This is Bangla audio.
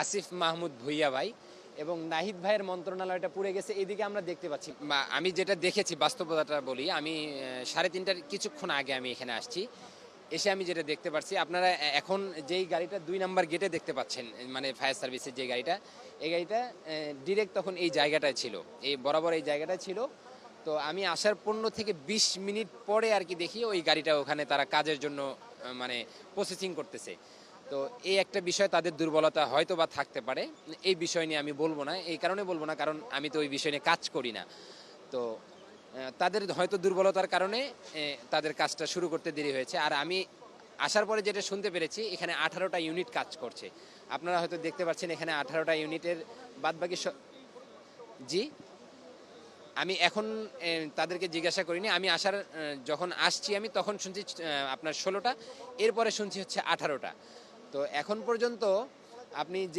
আসিফ মাহমুদ ভুইয়া ভাই এবং নাহিদ ভাইয়ের মন্ত্রণালয়টা পুড়ে গেছে, এদিকে আমরা দেখতে পাচ্ছি। আমি যেটা দেখেছি বাস্তবতাটা বলি, আমি 3:30টার কিছুক্ষণ আগে আমি এখানে আসছি। এসে আমি যেটা দেখতে পাচ্ছি, আপনারা এখন যেই গাড়িটা 2 নাম্বার গেটে দেখতে পাচ্ছেন, মানে ফায়ার সার্ভিসের যে গাড়িটা, এই গাড়িটা ডিরেক্ট তখন এই জায়গাটায় ছিল, এই বরাবর এই জায়গাটায় ছিল। তো আমি আসার 15 থেকে 20 মিনিট পরে আর কি দেখি ওই গাড়িটা ওখানে তারা কাজের জন্য মানে প্রসেসিং করতেছে। তো এই একটা বিষয় তাদের দুর্বলতা হয়তো বা থাকতে পারে। এই বিষয় নিয়ে আমি বলবো না, এই কারণে বলবো না কারণ আমি তো ওই বিষয় নিয়ে কাজ করি না। তো তাদের হয়তো দুর্বলতার কারণে তাদের কাজটা শুরু করতে দেরি হয়েছে। আর আমি আসার পরে যেটা শুনতে পেরেছি, এখানে 18টা ইউনিট কাজ করছে। আপনারা হয়তো দেখতে পাচ্ছেন এখানে 18টা ইউনিটের বাদবাকি জি, আমি এখন তাদেরকে জিজ্ঞাসা করিনি। আমি যখন আসছি আমি তখন শুনছি আপনার 16টা, এরপরে শুনছি হচ্ছে 18টা। তো এখন পর্যন্ত আপনি